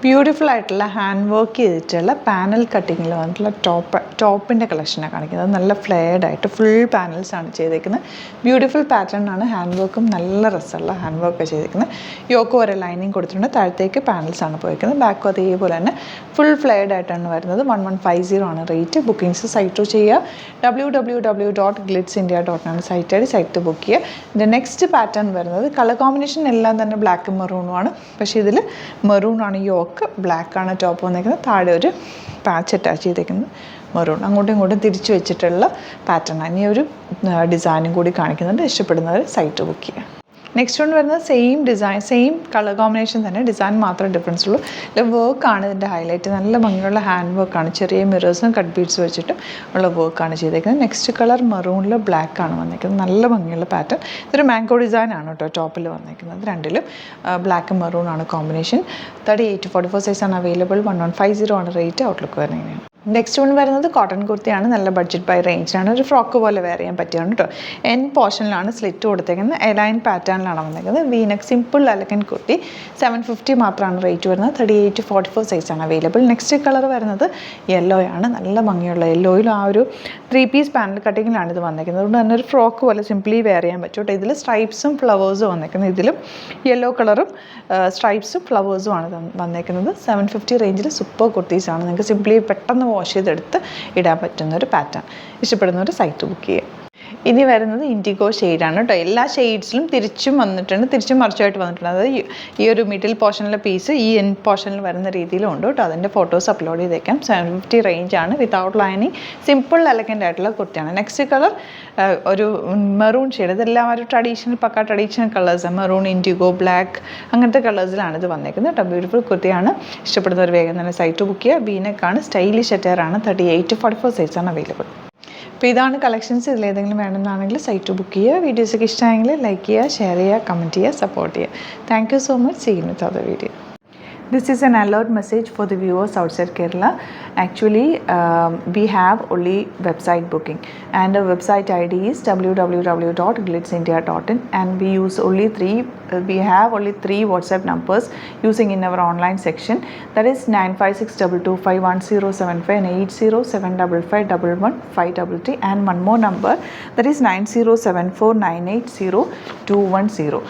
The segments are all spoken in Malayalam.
ബ്യൂട്ടിഫുൾ ആയിട്ടുള്ള ഹാൻഡ് വർക്ക് ചെയ്തിട്ടുള്ള പാനൽ കട്ടിങ്ങിൽ വന്നിട്ടുള്ള ടോപ്പിൻ്റെ കളക്ഷനാണ് കാണിക്കുന്നത്. നല്ല ഫ്ലെയർഡ് ആയിട്ട് ഫുൾ പാനൽസ് ആണ് ചെയ്തേക്കുന്നത്. ബ്യൂട്ടിഫുൾ പാറ്റേൺ ആണ്. ഹാൻഡ് വർക്കും നല്ല രസമുള്ള ഹാൻഡ് വർക്ക് ചെയ്തേക്കുന്നത്. യോക്ക് വരെ ലൈനിങ് കൊടുത്തിട്ടുണ്ട്. താഴത്തേക്ക് പാനൽസ് ആണ് പോയിരിക്കുന്നത്. ബാക്കും അതേപോലെ തന്നെ ഫുൾ ഫ്ലെയർഡ് ആയിട്ടാണ് വരുന്നത്. 1150 ആണ് റേറ്റ്. ബുക്കിംഗ്സ് സൈറ്റ് ത്രൂ ചെയ്യുക. www.glitzindia.in ആണ് സൈറ്റ് ഐഡി. സൈറ്റ് ബുക്ക് ചെയ്യുക. ഇതിൻ്റെ നെക്സ്റ്റ് പാറ്റേൺ വരുന്നത് കളർ കോമ്പിനേഷൻ എല്ലാം തന്നെ ബ്ലാക്കും മെറൂണുമാണ്. പക്ഷേ ഇതിൽ മെറൂണാണ് യോക്ക്, ബ്ലാക്കാണ് ടോപ്പ് വന്നേക്കുന്നത്. താഴെ ഒരു പാച്ച് അറ്റാച്ച് ചെയ്തേക്കുന്നത് മെറൂൺ. അങ്ങോട്ടും ഇങ്ങോട്ടും തിരിച്ചു വെച്ചിട്ടുള്ള പാറ്റേണാണ്. ഇനി ഒരു ഡിസൈനും കൂടി കാണിക്കുന്നുണ്ട്. ഇഷ്ടപ്പെടുന്നവർ സൈറ്റ് ബുക്ക് ചെയ്യുക. നെക്സ്റ്റ് വൺ വരുന്നത് same design, same colour combination തന്നെ, ഡിസൈൻ മാത്രമേ ഡിഫറൻസ് ഉള്ളൂ. വർക്കാണ് ഇതിൻ്റെ ഹൈലൈറ്റ്. നല്ല ഭംഗിയുള്ള ഹാൻഡ് വർക്കാണ്. ചെറിയ മിറേഴ്സും കട്ട് ബീഡ്സ് വെച്ചിട്ട് ഉള്ള വർക്കാണ് ചെയ്തേക്കുന്നത്. നെക്സ്റ്റ് കളർ മെറൂണിൽ ബ്ലാക്കാണ് വന്നേക്കുന്നത്. നല്ല ഭംഗിയുള്ള പാറ്റേൺ. ഇതൊരു മാംഗോ ഡിസൈനാണ് കേട്ടോ ടോപ്പിൽ വന്നേക്കുന്നത്. രണ്ടിലും ബ്ലാക്ക് മെറൂൺ ആണ് കോമ്പിനേഷൻ. 38 to 44 സൈസാണ് അവൈലബിൾ. 1150 ആണ് റേറ്റ്. ഔട്ട്ലുക്ക് വരുന്നത്. നെക്സ്റ്റ് വൺ വരുന്നത് കോട്ടൺ കുർത്തിയാണ്. നല്ല ബഡ്ജറ്റ് ബൈ റേഞ്ചാണ്. ഒരു ഫ്രോക്ക് പോലെ വെയർ ചെയ്യാൻ പറ്റിയാണ് കേട്ടോ. എൻ പോർഷനിലാണ് സ്ലിറ്റ് കൊടുത്തേക്കുന്നത്. എലൈൻ പാറ്റേണിലാണ് വന്നേക്കുന്നത്. V-neck simple elegant kurti. 750 മാത്രമാണ് റേറ്റ് വരുന്നത്. 38 to 44 സൈസാണ് അവൈലബിൾ. നെക്സ്റ്റ് കളർ വരുന്നത് യെല്ലോ ആണ്. നല്ല ഭംഗിയുള്ള യെല്ലോയിൽ ആ ഒരു 3 പീസ് പാനൽ കട്ടിങ്ങിലാണ് ഇത് വന്നേക്കുന്നത്. അതുകൊണ്ട് തന്നെ ഒരു ഫ്രോക്ക് പോലെ സിംപ്ലി വെയർ ചെയ്യാൻ പറ്റും കേട്ടോ. ഇതിൽ സ്ട്രൈപ്സും ഫ്ലവേഴ്സും വന്നേക്കുന്നത്. ഇതിലും യെല്ലോ കളറും സ്ട്രൈപ്സും ഫ്ലവേഴ്സും ആണ് വന്നേക്കുന്നത്. 750 റേഞ്ചിൽ സൂപ്പർ കുർത്തീസാണ്. നിങ്ങൾക്ക് സിംപ്ലി പെട്ടെന്ന് വാഷ് ചെയ്തെടുത്ത് ഇടാൻ പറ്റുന്ന ഒരു പാറ്റേൺ. ഇഷ്ടപ്പെടുന്നവർ സൈറ്റ് ബുക്ക് ചെയ്യുക. ഇനി വരുന്നത് ഇൻഡിഗോ ഷെയ്ഡാണ് കേട്ടോ. എല്ലാ ഷെയ്ഡ്സിലും തിരിച്ചും വന്നിട്ടുണ്ട്, തിരിച്ചും മറിച്ചുമായിട്ട് വന്നിട്ടുണ്ട്. അതായത് ഈ ഒരു മിഡിൽ പോർഷനിലെ പീസ് ഈ എൻ പോർഷനിൽ വരുന്ന രീതിയിലും ഉണ്ട് കേട്ടോ. അതിൻ്റെ ഫോട്ടോസ് അപ്ലോഡ് ചെയ്തേക്കാം. 750 റേഞ്ചാണ്. വിത്തൗട്ട് ലൈനിങ് സിമ്പിൾ എലഗൻ്റ് ആയിട്ടുള്ള കുർത്തിയാണ്. നെക്സ്റ്റ് കളർ ഒരു മെറൂൺ ഷെയ്ഡ്. ഇതെല്ലാം ഒരു ട്രഡീഷണൽ കളേഴ്സാണ്. മെറൂൺ, ഇൻഡിഗോ, ബ്ലാക്ക് അങ്ങനത്തെ കളേഴ്സിലാണ് ഇത് വന്നേക്കുന്നത് കേട്ടോ. ബ്യൂട്ടിഫുൾ കുർത്തിയാണ്. ഇഷ്ടപ്പെടുന്നവർ വേഗം തന്നെ സൈറ്റ് ബുക്ക് ചെയ്യുക. വീനക്കാണ്. സ്റ്റൈലിഷ് അറ്റയറാണ്. 38 to 44 സൈസാണ് അവൈലബിൾ. അപ്പോൾ ഇതാണ് കളക്ഷൻസ്. ഇതിലേതെങ്കിലും വേണമെന്നാണെങ്കിൽ സൈറ്റ് ബുക്ക് ചെയ്യുക. വീഡിയോസൊക്കെ ഇഷ്ടമായെങ്കിൽ ലൈക്ക് ചെയ്യുക, ഷെയർ ചെയ്യുക, കമൻറ്റ് ചെയ്യുക, സപ്പോർട്ട് ചെയ്യുക. Thank you so much. See you with other video. This is an alert message for the viewers outside Kerala. Actually, we have only website booking, and the website ID is www.glitzindia.in, and we have only three WhatsApp numbers using in our online section. That is 9562251075 and 8075551153, and one more number, that is 9074980210.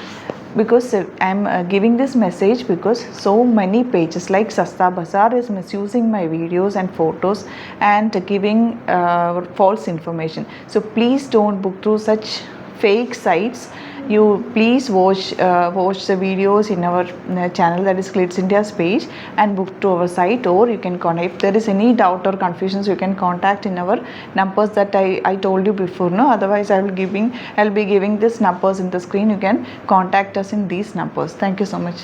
Because I'm giving this message because so many pages like Sasta Bazaar is misusing my videos and photos and giving false information. So please don't book through such fake sites. You please watch the videos in our channel, that is Glitz India's page, and book to our site, or you can contact. If there is any doubt or confusions, you can contact in our numbers that I told you before. No, otherwise I'll be giving these numbers in the screen. You can contact us in these numbers. Thank you so much.